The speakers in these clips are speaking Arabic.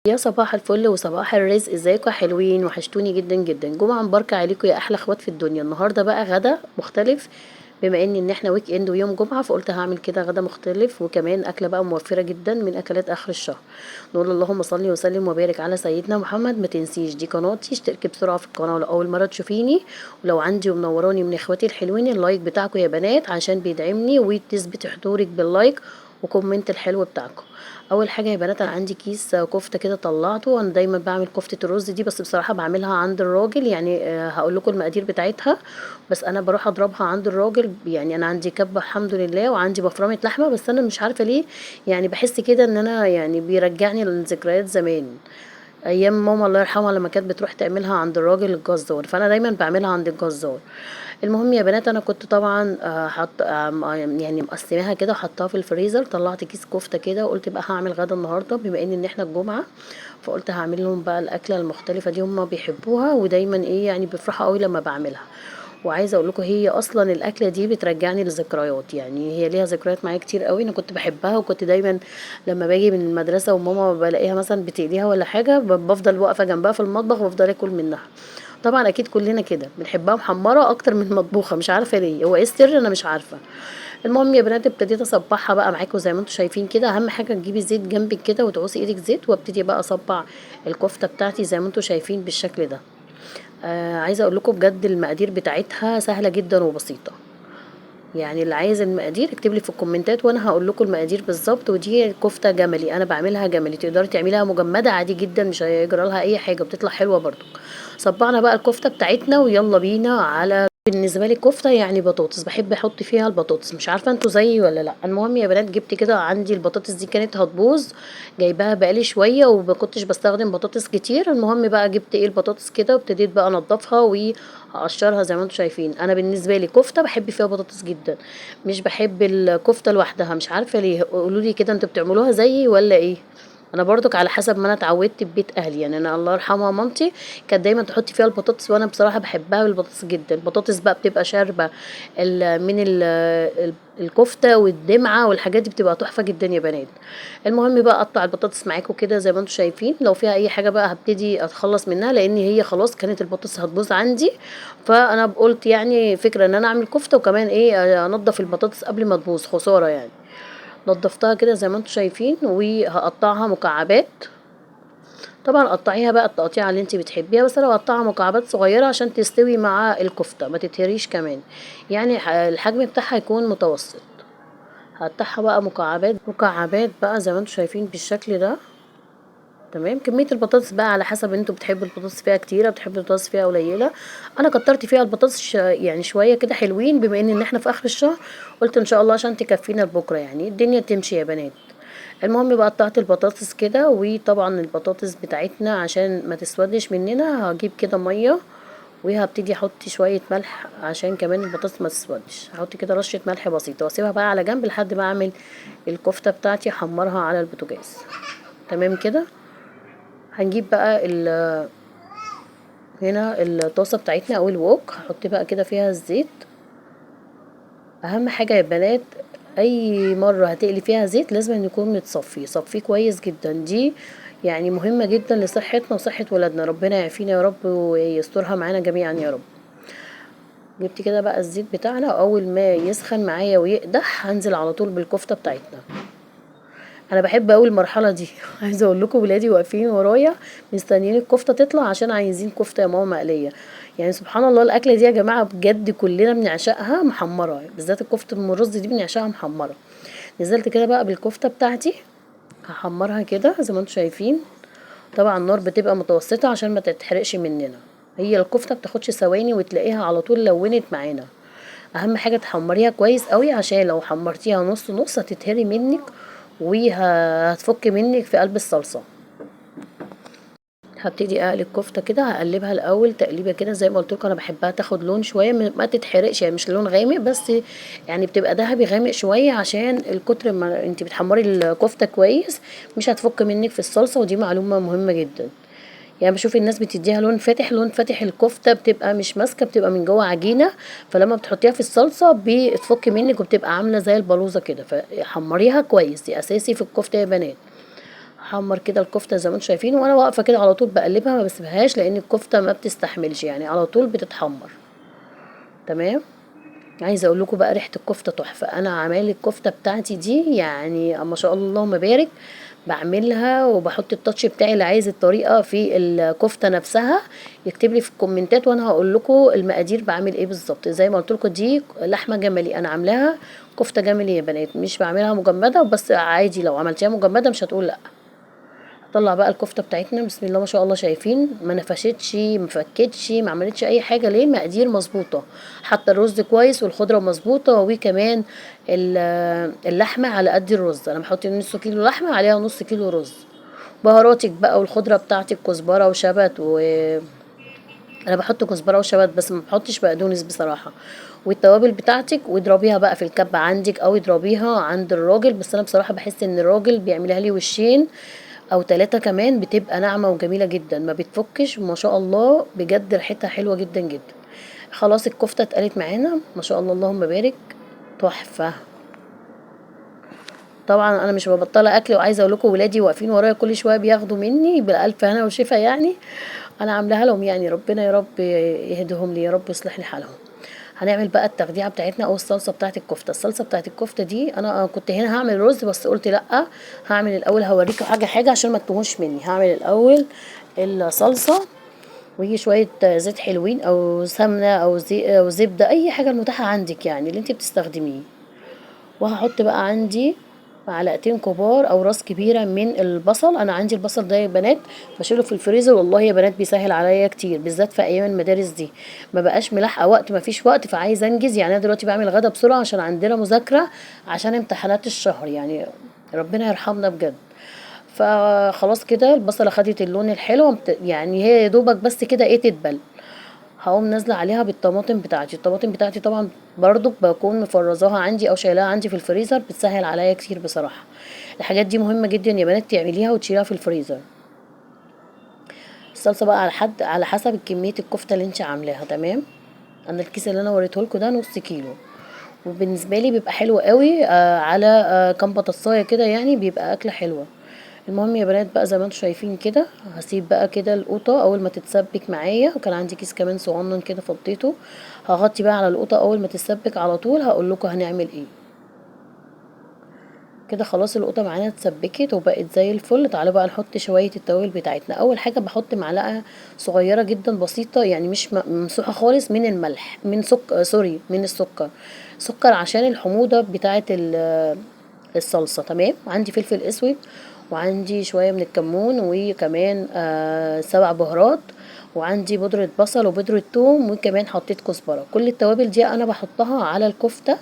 يا صباح الفل وصباح الرزق، ازيكم يا حلوين؟ وحشتوني جدا جدا. جمعة مباركة عليكم يا احلى اخوات في الدنيا. النهارده بقى غدا مختلف، بما ان احنا ويك اند ويوم جمعة، فقلت هعمل كده غدا مختلف، وكمان اكله بقى موفرة جدا من اكلات اخر الشهر. نقول اللهم صل وسلم وبارك على سيدنا محمد. ما تنسيش دي قناتي، اشتركي بسرعة في القناة ولو اول مرة تشوفيني، ولو عندي ومنوراني من اخواتي الحلوين اللايك بتاعكم يا بنات عشان بيدعمني وتثبت حضورك باللايك وكومنت الحلو بتاعكم. اول حاجه يا بنات، انا عندي كيس كفته كده طلعته. انا دايما بعمل كفته الرز دي، بس بصراحه بعملها عند الراجل يعني. هقول لكم المقادير بتاعتها، بس انا بروح اضربها عند الراجل. يعني انا عندي كبه الحمد لله، وعندي بفرمه لحمه، بس انا مش عارفه ليه يعني بحس كده ان انا يعني بيرجعني لذكريات زمان، ايام ماما الله يرحمها لما كانت بتروح تعملها عند الراجل الجزار، فانا دايما بعملها عند الجزار. المهم يا بنات، انا كنت طبعا حط يعني مقسماها كده وحطها في الفريزر. طلعت كيس كفته كده وقلت بقى هعمل غدا النهارده، بما ان احنا الجمعه، فقلت هعمل لهم بقى الاكله المختلفه دي، هم بيحبوها ودايما ايه يعني بيفرحوا قوي لما بعملها. وعايزه اقول لكم هي اصلا الاكله دي بترجعني لذكريات، يعني هي ليها ذكريات معايا كتير قوي. انا كنت بحبها، وكنت دايما لما باجي من المدرسه وماما بلاقيها مثلا بتقليها ولا حاجه، بفضل واقفه جنبها في المطبخ وافضل اكل منها. طبعا اكيد كلنا كده بنحبها محمره اكتر من مطبوخه، مش عارفه ليه، هو ايه السر؟ انا مش عارفه. المهم يا بنات، ابتديت اصبعها بقى معاكم زي ما انتم شايفين كده. اهم حاجه تجيبي زيت جنبك كده وتعوصي ايدك زيت، وابتدي بقى اصبع الكفته بتاعتي زي ما انتم شايفين بالشكل ده. عايزه اقول لكم بجد المقادير بتاعتها سهله جدا وبسيطه. يعني اللي عايز المقادير اكتب لي في الكومنتات وانا هقول لكم المقادير بالظبط. ودي كفته جملي، انا بعملها جملي، تقدري تعمليها مجمده عادي جدا، مش هيجرى لها اي حاجه، بتطلع حلوه برضو. صبعنا بقى الكفته بتاعتنا ويلا بينا على. بالنسبه لي الكفته يعني بطاطس، بحب احط فيها البطاطس، مش عارفه انتوا زيي ولا لا. المهم يا بنات، جبت كده عندي البطاطس دي كانت هتبوظ، جايباها بقالي شويه وما كنتش بستخدم بطاطس كتير. المهم بقى جبت ايه البطاطس كده وابتديت بقى انضفها وهقشرها زي ما انتوا شايفين. انا بالنسبه لي كفته بحب فيها بطاطس جدا، مش بحب الكفته لوحدها، مش عارفه ليه. قولوا لي كده انتوا بتعملوها زيي ولا ايه؟ انا برضك على حسب ما انا اتعودت في بيت اهلي. يعني انا الله يرحمها مامتي كانت دايما تحط فيها البطاطس، وانا بصراحه بحبها بالبطاطس جدا. البطاطس بقى بتبقى شاربه الكفته والدمعه والحاجات دي، بتبقى تحفه جدا يا بنات. المهم بقى اقطع البطاطس معاكم كده زي ما انتم شايفين. لو فيها اي حاجه بقى هبتدي اتخلص منها، لان هي خلاص كانت البطاطس هتبوظ عندي. فانا قلت يعني فكره ان انا اعمل كفته وكمان ايه انضف البطاطس قبل ما تبوظ، خساره يعني. نضفتها كده زي ما انتم شايفين وهقطعها مكعبات. طبعا قطعيها بقى التقطيعه اللي انت بتحبيها، بس انا بقطعها مكعبات صغيره عشان تستوي مع الكفته ما تتهريش كمان. يعني الحجم بتاعها يكون متوسط. هقطعها بقى مكعبات مكعبات بقى زي ما انتم شايفين بالشكل ده. تمام. كميه البطاطس بقى على حسب انتوا بتحبوا البطاطس فيها كتيره بتحبوا البطاطس فيها قليله. انا كترت فيها البطاطس يعني شويه كده حلوين، بما ان احنا في اخر الشهر قلت ان شاء الله عشان تكفينا لبكره، يعني الدنيا تمشي يا بنات. المهم بقى قطعت البطاطس كده، وطبعا البطاطس بتاعتنا عشان ما تسودش مننا هجيب كده ميه وهبتدي احط شويه ملح عشان كمان البطاطس ما تسودش. هحط كده رشه ملح بسيطه واسيبها بقى على جنب لحد ما اعمل الكفته بتاعتي احمرها على البوتاجاز. تمام كده. هنجيب بقى هنا الطاسه بتاعتنا او الوok، هحط بقى كده فيها الزيت. اهم حاجه يا بنات، اي مره هتقلي فيها زيت لازم أن يكون متصفي، صفيه كويس جدا. دي يعني مهمه جدا لصحتنا وصحه ولادنا، ربنا يعافينا يا رب ويسترها معانا جميعا يا رب. جبت كده بقى الزيت بتاعنا، اول ما يسخن معايا ويقدح هنزل على طول بالكفته بتاعتنا. انا بحب قوي المرحله دي عايزه اقول لكم ولادي واقفين ورايا مستنيين الكفته تطلع عشان عايزين كفته يا ماما مقليه. يعني سبحان الله الاكله دي يا جماعه بجد كلنا بنعشقها محمره، بالذات الكفته ام الرز دي بنعشقها محمره. نزلت كده بقى بالكفته بتاعتي، هحمرها كده زي ما انتم شايفين. طبعا النار بتبقى متوسطه عشان ما تتحرقش مننا. هي الكفته بتاخدش ثواني وتلاقيها على طول لونت معانا. اهم حاجه تحمريها كويس قوي، عشان لو حمرتيها نص نص هتتهري منك وهتفك منك في قلب الصلصه. هبتدي اقلب كفته كده، هقلبها الاول تقليبه كده زي ما قلت لكم. انا بحبها تاخد لون شويه ما تتحرقش، يعني مش لون غامق بس، يعني بتبقى ذهبي غامق شويه عشان الكتر ما انت بتحمري الكفته كويس مش هتفك منك في الصلصه. ودي معلومه مهمه جدا. يعني بشوف الناس بتديها لون فاتح، لون فاتح الكفته بتبقى مش ماسكه، بتبقى من جوه عجينه، فلما بتحطيها في الصلصه بتفك منك وبتبقى عامله زي البلوزه كده. فحمريها كويس، دي اساسي في الكفته يا بنات. احمر كده الكفته زي ما انتم شايفين، وانا واقفه كده على طول بقلبها ما بسيبهاش، لان الكفته ما بتستحملش يعني، على طول بتتحمر. تمام. عايزه اقول لكم بقى ريحه الكفته تحفه. انا عمال الكفته بتاعتي دي يعني ما شاء الله اللهم بارك، بعملها وبحط التاتش بتاعي. اللي عايز الطريقه في الكفته نفسها يكتب لي في الكومنتات، وانا هقول لكم المقادير بعمل ايه بالظبط. زي ما قلت لكم دي لحمه جملي، انا عاملاها كفته جملي يا بنات، مش بعملها مجمده وبس. عادي لو عملتيها مجمده مش هتقول لا. هطلع بقى الكفته بتاعتنا، بسم الله ما شاء الله، شايفين ما نفشتش ما فكتش ما عملتش اي حاجه. ليه؟ مقادير مظبوطه، حتى الرز كويس والخضره مظبوطه، وكمان اللحمه على قد الرز. انا بحط نص كيلو لحمه عليها نص كيلو رز. بهاراتك بقى والخضره بتاعتك كزبره وشبت انا بحط كزبره وشبت بس، ما بحطش بقدونس بصراحه. والتوابل بتاعتك، واضربيها بقى في الكبه عندك او اضربيها عند الراجل، بس انا بصراحه بحس ان الراجل بيعملها لي وشين او 3 كمان، بتبقى ناعمه وجميله جدا، ما بتفكش ما شاء الله، بجد ريحتها حلوه جدا جدا. خلاص الكفته اتقلت معانا ما شاء الله اللهم بارك، تحفه. طبعا انا مش ببطله اكل، وعايزه اقول لكم ولادي واقفين ورايا كل شويه بياخدوا مني بالالف هنا وشفا يعني. انا عاملاها لهم يعني، ربنا يا رب يهديهم لي يا رب ويصلح لي حالهم. هنعمل بقى التخديعه بتاعتنا او الصلصه بتاعت الكفته. الصلصه بتاعت الكفته دي انا كنت هنا هعمل رز بس قلت لا، هعمل الاول هوريكم حاجه حاجه عشان ما تتوهوش مني. هعمل الاول الصلصه، ويجي شويه زيت حلوين او سمنه او زي او زبده، اي حاجه المتاحه عندك يعني اللي انت بتستخدميه. وهحط بقى عندي معلقتين كبار او راس كبيره من البصل. انا عندي البصل ده يا بنات بشيله في الفريزر، والله يا بنات بيسهل عليا كتير، بالذات في ايام المدارس دي ما بقاش ملاحقه وقت، ما فيش وقت، فعايزه انجز يعني. انا دلوقتي بعمل غدا بسرعه عشان عندنا مذاكره عشان امتحانات الشهر يعني، ربنا يرحمنا بجد. فخلاص كده البصله خدت اللون الحلو يعني هي يا دوبك بس كده ايه تدبل. هقوم نازله عليها بالطماطم بتاعتي. الطماطم بتاعتي طبعا برضو بكون مفرزاها عندي او شايلاها عندي في الفريزر، بتسهل عليا كتير بصراحه. الحاجات دي مهمه جدا يا بنات تعمليها وتشيلها في الفريزر. الصلصه بقى على حسب كميه الكفته اللي انت عاملاها. تمام. انا الكيس اللي انا وريته لكم ده نص كيلو، وبالنسبه لي بيبقى حلو قوي على كام بطاطسايه كده يعني، بيبقى اكله حلوه. المهم يا بنات بقى زي ما انتم شايفين كده، هسيب بقى كده القوطه اول ما تتسبك معايا، وكان عندي كيس كمان صغنن كده فضيته. هغطي بقى على القوطه اول ما تتسبك على طول، هقول لكم هنعمل ايه. كده خلاص القوطه معانا اتسبكت وبقت زي الفل. تعالوا بقى نحط شويه التوابل بتاعتنا. اول حاجه بحط معلقه صغيره جدا بسيطه يعني، مش ممسوحه خالص، من الملح، من سوري من السكر. سكر عشان الحموضه بتاعه الصلصه. تمام. عندي فلفل اسود، وعندي شويه من الكمون، وكمان 7 بهارات، وعندي بودرة بصل وبودرة ثوم، وكمان حطيت كزبرة. كل التوابل دي انا بحطها على الكفتة،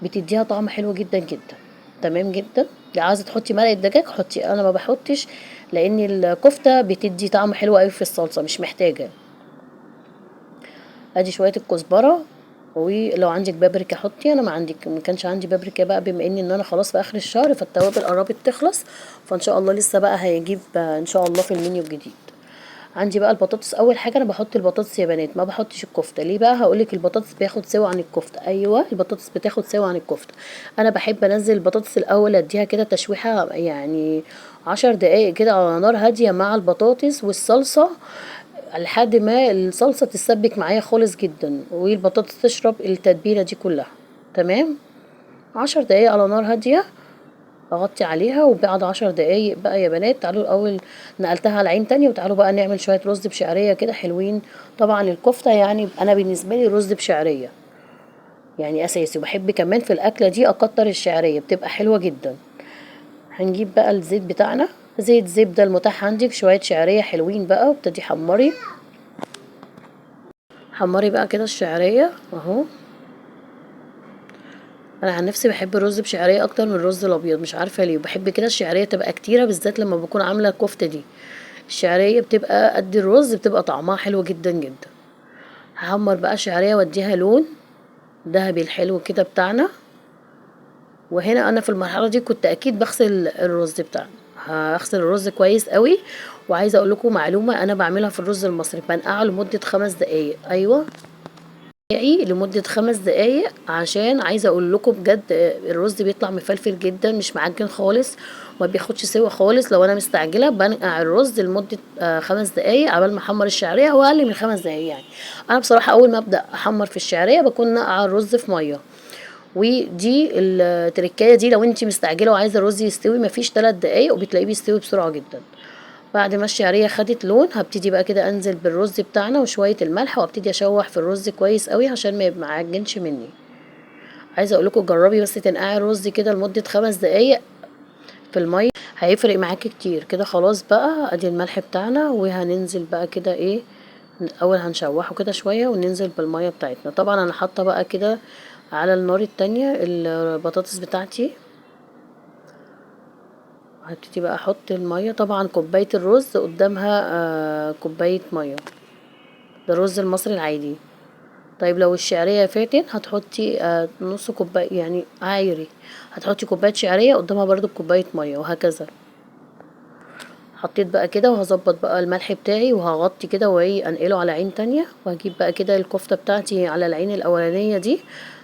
بتديها طعم حلو جدا جدا. تمام جدا. لو عايزه تحطي مرقه دجاج حطي، انا ما بحطش لان الكفته بتدي طعم حلو قوي في الصلصه، مش محتاجه. ادي شويه الكزبره، ولو عندك بابريكا حطي. انا ما كانش عندي بابريكا بقى، بما ان انا خلاص في اخر الشهر فالتوابل قربت تخلص، فان شاء الله لسه بقى هيجيب ان شاء الله في المنيو الجديد. عندي بقى البطاطس. اول حاجه انا بحط البطاطس يا بنات، ما بحطش الكفته. ليه بقى؟ هقولك البطاطس بياخد سوا عن الكفته. ايوه البطاطس بتاخد سوا عن الكفته. انا بحب انزل البطاطس الاول اديها كده تشويحه يعني 10 دقايق كده على نار هاديه مع البطاطس والصلصه، لحد ما الصلصه تتسبك معايا خالص جدا والبطاطس تشرب التتبيله دي كلها. تمام. 10 دقايق على نار هاديه، اغطي عليها. وبعد 10 دقايق بقى يا بنات تعالوا الاول، نقلتها على عين تانية، وتعالوا بقى نعمل شوية رز بشعرية كده حلوين. طبعا الكفتة يعني انا بالنسبة لي رز بشعرية يعني اساسي، وبحب كمان في الاكلة دي اكتر الشعرية بتبقى حلوة جدا. هنجيب بقى الزيت بتاعنا، زيت زبدة المتاح عندك، شوية شعرية حلوين بقى، وابتدي حمري. حمري بقى كده الشعرية اهو. انا عن نفسي بحب الرز بشعريه اكتر من الرز الابيض، مش عارفه ليه، وبحب كده الشعريه تبقى كتيره، بالذات لما بكون عامله الكفته دي. الشعريه بتبقى قد الرز، بتبقى طعمها حلو جدا جدا. هحمر بقى الشعريه واديها لون ذهبي الحلو كده بتاعنا. وهنا انا في المرحله دي كنت اكيد بغسل الرز بتاعنا، هغسل الرز كويس قوي. وعايزه اقول لكم معلومه انا بعملها في الرز المصري، بنقعه لمده 5 دقايق. ايوه دقايق لمدة 5 دقايق، عشان عايزة اقول لكم بجد الرز بيطلع مفلفل جدا، مش معجن خالص وما بياخدش سوا خالص. لو انا مستعجلة بنقع الرز لمدة 5 دقايق عبال ما احمر الشعرية، او اقل من 5 دقايق يعني. انا بصراحة اول ما ابدأ احمر في الشعرية بكون نقع الرز في مية. ودي التركايه دي لو انت مستعجله وعايزه الرز يستوي، مفيش 3 دقايق وبتلاقيه بيستوي بسرعه جدا. بعد ما الشعريه خدت لون هبتدي بقى كده انزل بالرز بتاعنا وشويه الملح، وابتدي اشوح في الرز كويس قوي عشان ما يعجنش مني. عايزه اقول لكم جربي بس تنقعي الرز كده لمده 5 دقايق في الميه، هيفرق معاكي كتير. كده خلاص بقى ادي الملح بتاعنا، وهننزل بقى كده ايه، الاول هنشوحه كده شويه وننزل بالميه بتاعتنا. طبعا انا حاطه بقى كده على النار التانية البطاطس بتاعتي. هبتدي بقى احط الميه، طبعا كوبايه الرز قدامها كوبايه ميه، ده الرز المصري العادي. طيب لو الشعريه فاتن هتحطي نص كوبايه يعني عايري، هتحطي كوبايه شعريه قدامها برضو كوبايه ميه، وهكذا. حطيت بقى كده وهظبط بقى الملح بتاعي، وهغطي كده وايه انقله على عين تانية، وهجيب بقى كده الكفتة بتاعتي على العين الاولانية دي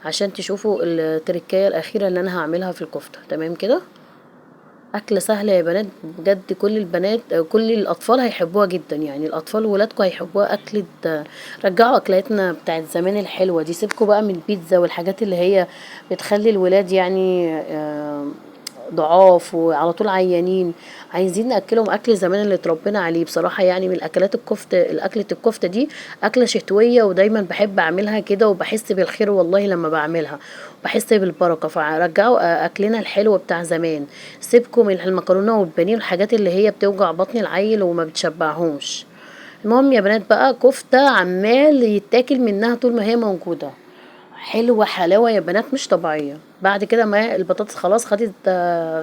عشان تشوفوا التركاية الاخيرة اللي انا هعملها في الكفتة. تمام كده. اكلة سهلة يا بنات بجد، كل البنات كل الاطفال هيحبوها جدا، يعني الاطفال وولادكم هيحبوها. اكلة رجعوا اكلاتنا بتاعت زمان الحلوة دي، سيبكوا بقى من البيتزا والحاجات اللي هي بتخلي الولاد يعني ضعاف وعلى طول عيانين. عايزين ناكلهم اكل زمان اللي اتربينا عليه بصراحه. يعني من الاكلات الكفته، الاكله الكفته دي اكله شتويه، ودايما بحب اعملها كده، وبحس بالخير والله لما بعملها، بحس بالبركه. فرجعوا اكلنا الحلو بتاع زمان، سيبكم من المكرونه والبانيه والحاجات اللي هي بتوجع بطن العيل وما بتشبعهمش. المهم يا بنات بقى كفته عمال يتاكل منها طول ما هي موجوده، حلوة حلاوة يا بنات مش طبيعية. بعد كده ما البطاطس خلاص خدت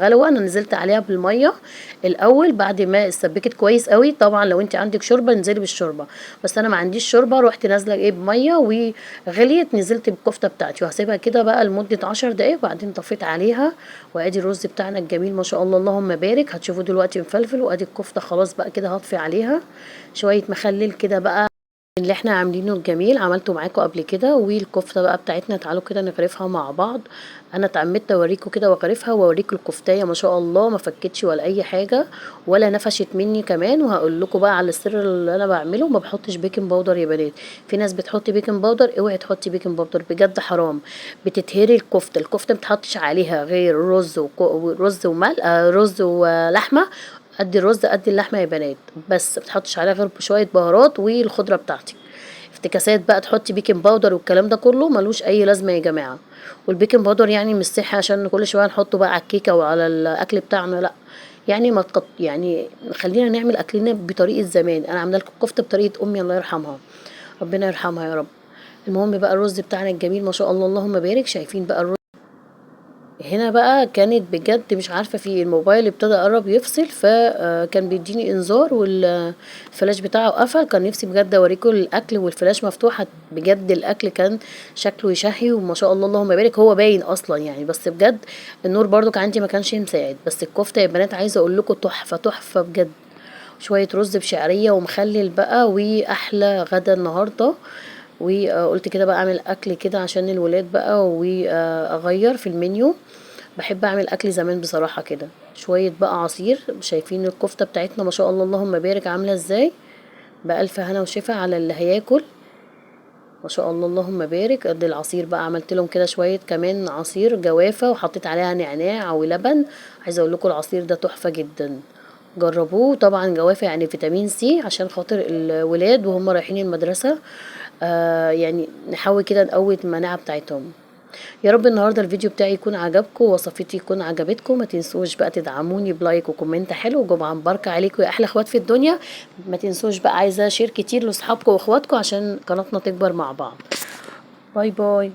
غلوة، انا نزلت عليها بالمية الاول بعد ما اتسبكت كويس قوي. طبعا لو انت عندك شوربة انزلي بالشوربة، بس انا ما عنديش شوربة، روحت نازلة ايه بمية وغليت، نزلت بالكفتة بتاعتي وهسيبها كده بقى لمدة 10 دقايق، وبعدين طفيت عليها. وادي الرز بتاعنا الجميل ما شاء الله اللهم بارك، هتشوفوا دلوقتي مفلفل. وادي الكفتة خلاص بقى كده هطفي عليها شوية مخلل كده بقى اللي احنا عاملينه الجميل، عملته معاكم قبل كده. والكفته بقى بتاعتنا تعالوا كده نغرفها مع بعض. انا اتعمدت اوريكم كده واغرفها واوريكم الكفتايه ما شاء الله ما فكتش ولا اي حاجه ولا نفشت مني كمان. وهقول لكم بقى على السر اللي انا بعمله، ما بحطش بيكنج باودر يا بنات. في ناس بتحط بيكنج باودر، اوعي تحطي بيكنج باودر بجد حرام، بتتهري الكفته ما بتحطش عليها غير رز وملح رز ولحمه، قد الرز قد اللحمه يا بنات، بس بتحطش عليها غير بشويه بهارات والخضره بتاعتك. افتكاسات بقى تحطي بيكنج باودر والكلام ده كله ملوش اي لازمه يا جماعه. والبيكنج باودر يعني مش صحي عشان كل شويه نحطه بقى على الكيكه وعلى الاكل بتاعنا، لا. يعني ما تقط يعني خلينا نعمل اكلنا بطريقه زمان. انا عامله لكم كفته بطريقه امي الله يرحمها، ربنا يرحمها يا رب. المهم بقى الرز بتاعنا الجميل ما شاء الله اللهم بارك. شايفين بقى الرز هنا بقى كانت بجد مش عارفة في الموبايل ابتدى قرب يفصل، فكان بيديني انذار والفلاش بتاعه قفل. كان نفسي بجد اوريكم الاكل والفلاش مفتوحة، بجد الاكل كان شكله يشهي وما شاء الله اللهم بارك. هو باين اصلا يعني، بس بجد النور برضو كان عندي ما كانش مساعد. بس الكفتة يا بنات عايزة اقول لكم تحفة تحفة بجد. شوية رز بشعرية ومخلل بقى، واحلى غدا النهاردة. وقلت كده بقى اعمل اكل كده عشان الولاد بقى، واغير في المنيو. بحب اعمل اكل زمان بصراحة كده. شوية بقى عصير، شايفين الكفتة بتاعتنا ما شاء الله اللهم بارك عاملة ازاي، بألف هنا وشفا على اللي هياكل ما شاء الله اللهم بارك. قد العصير بقى عملت لهم كده شوية كمان عصير جوافة وحطيت عليها نعناع ولبن. عايزة اقول لكم العصير ده تحفة جدا، جربوه. طبعا جوافة يعني فيتامين سي عشان خاطر الولاد وهم رايحين المدرسة، يعني نحاول كده نقوي المناعة بتاعتهم. يا رب النهارده الفيديو بتاعي يكون عجبكم ووصفتي يكون عجبتكم. ما تنسوش بقى تدعموني بلايك وكومنت حلو، وجمعة مباركة عليكم يا احلى اخوات في الدنيا. ما تنسوش بقى عايزة شير كتير لاصحابكم واخواتكم عشان قناتنا تكبر مع بعض. باي باي.